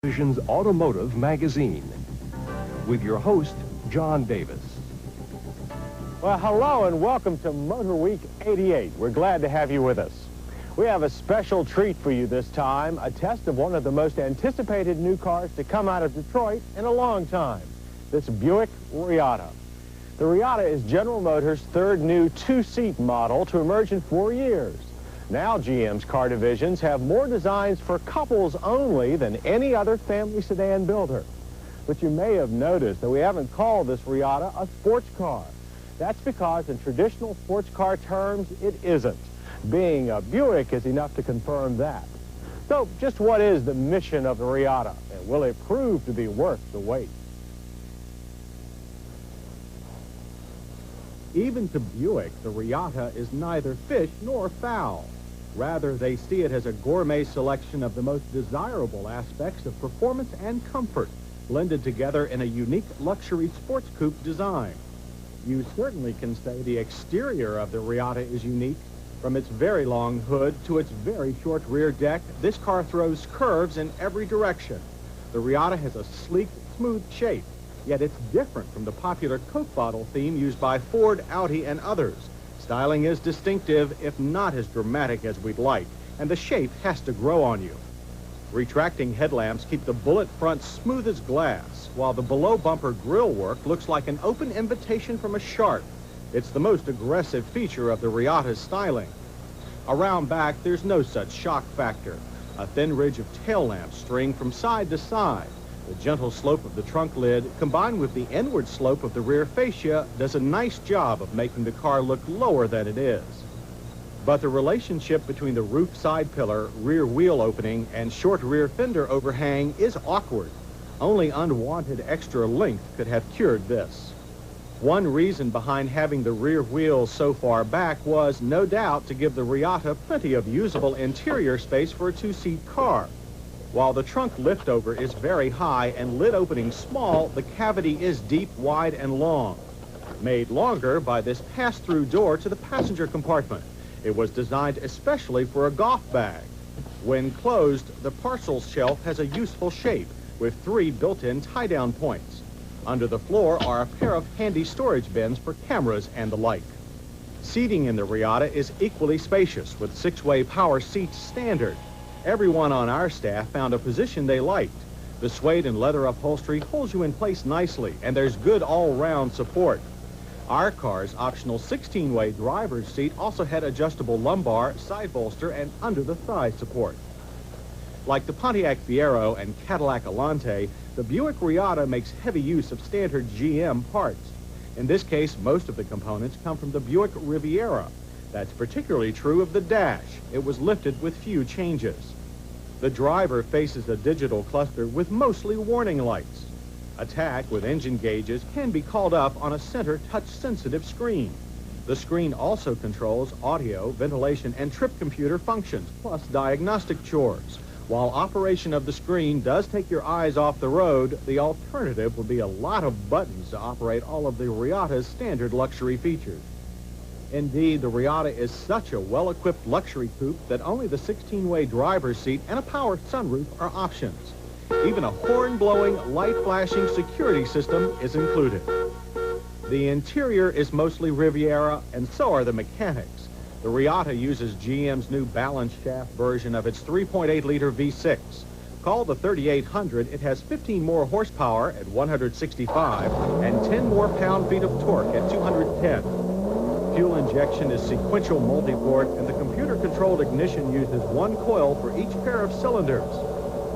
Television's Automotive Magazine with your host, John Davis. Well, hello and welcome to Motor Week 88. We're glad to have you with us. We have a special treat for you this time, a test of one of the most anticipated new cars to come out of Detroit in a long time, this Buick Reatta. The Reatta is General Motors' third new two-seat model to emerge in 4 years. Now GM's car divisions have more designs for couples only than any other family sedan builder. But you may have noticed that we haven't called this Reatta a sports car. That's because in traditional sports car terms, it isn't. Being a Buick is enough to confirm that. So just what is the mission of the Reatta, and will it prove to be worth the wait? Even to Buick, the Reatta is neither fish nor fowl. Rather, they see it as a gourmet selection of the most desirable aspects of performance and comfort, blended together in a unique luxury sports coupe design. You certainly can say the exterior of the Reatta is unique. From its very long hood to its very short rear deck, this car throws curves in every direction. The Reatta has a sleek, smooth shape, yet it's different from the popular Coke bottle theme used by Ford, Audi, and others. Styling is distinctive, if not as dramatic as we'd like, and the shape has to grow on you. Retracting headlamps keep the bullet front smooth as glass, while the below bumper grille work looks like an open invitation from a shark. It's the most aggressive feature of the Reatta's styling. Around back, there's no such shock factor. A thin ridge of tail lamps string from side to side. The gentle slope of the trunk lid, combined with the inward slope of the rear fascia, does a nice job of making the car look lower than it is. But the relationship between the roof side pillar, rear wheel opening, and short rear fender overhang is awkward. Only unwanted extra length could have cured this. One reason behind having the rear wheels so far back was, no doubt, to give the Reatta plenty of usable interior space for a two-seat car. While the trunk liftover is very high and lid opening small, the cavity is deep, wide, and long. Made longer by this pass-through door to the passenger compartment. It was designed especially for a golf bag. When closed, the parcels shelf has a useful shape with 3 built-in tie-down points. Under the floor are a pair of handy storage bins for cameras and the like. Seating in the Reatta is equally spacious with 6-way power seats standard. Everyone on our staff found a position they liked. The suede and leather upholstery holds you in place nicely, and there's good all-round support. Our car's optional 16-way driver's seat also had adjustable lumbar, side bolster, and under-the-thigh support. Like the Pontiac Fiero and Cadillac Alante, the Buick Reatta makes heavy use of standard GM parts. In this case, most of the components come from the Buick Riviera. That's particularly true of the dash. It was lifted with few changes. The driver faces a digital cluster with mostly warning lights. Attack with engine gauges can be called up on a center touch-sensitive screen. The screen also controls audio, ventilation, and trip computer functions, plus diagnostic chores. While operation of the screen does take your eyes off the road, the alternative would be a lot of buttons to operate all of the Reatta's standard luxury features. Indeed, the Reatta is such a well-equipped luxury coupe that only the 16-way driver's seat and a power sunroof are options. Even a horn-blowing, light-flashing security system is included. The interior is mostly Riviera, and so are the mechanics. The Reatta uses GM's new balance shaft version of its 3.8-liter V6. Called the 3800, it has 15 more horsepower at 165 and 10 more pound-feet of torque at 210. Fuel injection is sequential multi-port, and the computer-controlled ignition uses 1 coil for each pair of cylinders.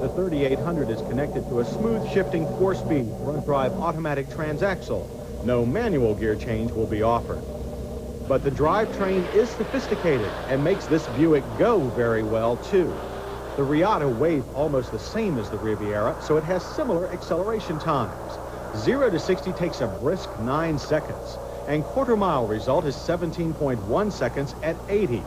The 3800 is connected to a smooth-shifting 4-speed front-drive automatic transaxle. No manual gear change will be offered. But the drivetrain is sophisticated and makes this Buick go very well, too. The Reatta weighs almost the same as the Riviera, so it has similar acceleration times. 0 to 60 takes a brisk 9 seconds. And quarter-mile result is 17.1 seconds at 80.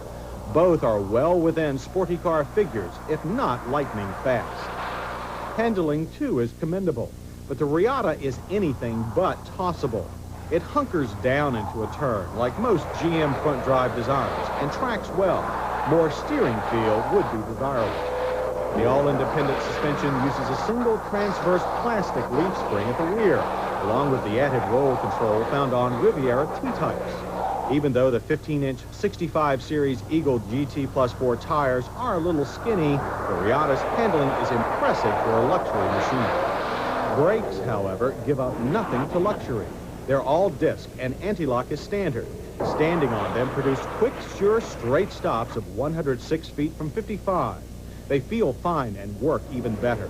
Both are well within sporty car figures, if not lightning fast. Handling, too, is commendable, but the Reatta is anything but tossable. It hunkers down into a turn, like most GM front-drive designs, and tracks well. More steering feel would be desirable. The all-independent suspension uses a single transverse plastic leaf spring at the rear, along with the added roll control found on Riviera T-types. Even though the 15-inch 65 Series Eagle GT Plus 4 tires are a little skinny, the Reatta's handling is impressive for a luxury machine. Brakes, however, give up nothing to luxury. They're all disc and anti-lock is standard. Standing on them produce quick, sure, straight stops of 106 feet from 55. They feel fine and work even better.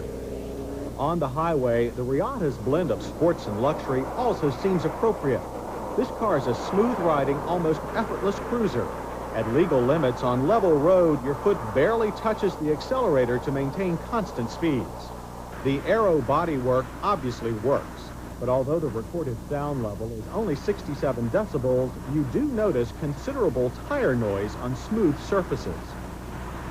On the highway, the Reatta's blend of sports and luxury also seems appropriate. This car is a smooth-riding, almost effortless cruiser. At legal limits on level road, your foot barely touches the accelerator to maintain constant speeds. The aero bodywork obviously works, but although the recorded sound level is only 67 decibels, you do notice considerable tire noise on smooth surfaces.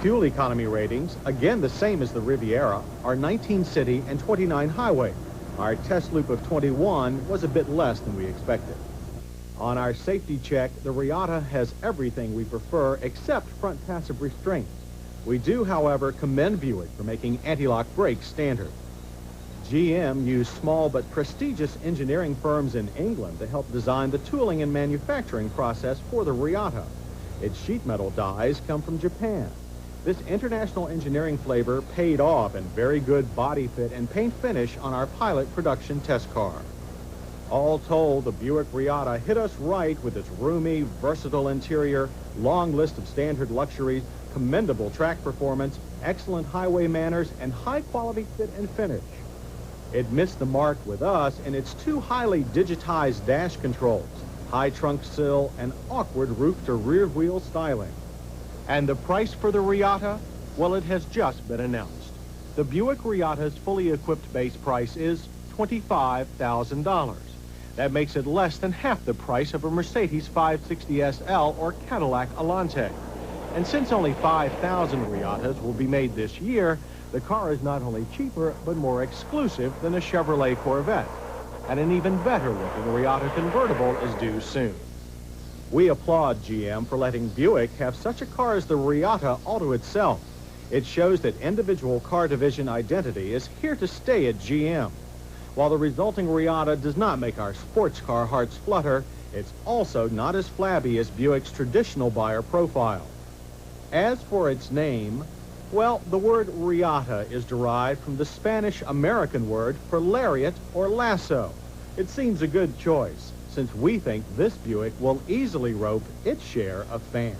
Fuel economy ratings, again the same as the Riviera, are 19 city and 29 highway. Our test loop of 21 was a bit less than we expected. On our safety check, the Reatta has everything we prefer except front passive restraints. We do, however, commend Buick for making anti-lock brakes standard. GM used small but prestigious engineering firms in England to help design the tooling and manufacturing process for the Reatta. Its sheet metal dies come from Japan. This international engineering flavor paid off in very good body fit and paint finish on our pilot production test car. All told, the Buick Reatta hit us right with its roomy, versatile interior, long list of standard luxuries, commendable track performance, excellent highway manners, and high-quality fit and finish. It missed the mark with us in its two highly digitized dash controls, high trunk sill, and awkward roof-to-rear wheel styling. And the price for the Reatta? Well, it has just been announced. The Buick Reatta's fully equipped base price is $25,000. That makes it less than half the price of a Mercedes 560 SL or Cadillac Alante. And since only 5,000 Reattas will be made this year, the car is not only cheaper, but more exclusive than a Chevrolet Corvette. And an even better-looking Reatta convertible is due soon. We applaud GM for letting Buick have such a car as the Reatta all to itself. It shows that individual car division identity is here to stay at GM. While the resulting Reatta does not make our sports car hearts flutter, it's also not as flabby as Buick's traditional buyer profile. As for its name, well, the word Reatta is derived from the Spanish-American word for lariat or lasso. It seems a good choice, since we think this Buick will easily rope its share of fans.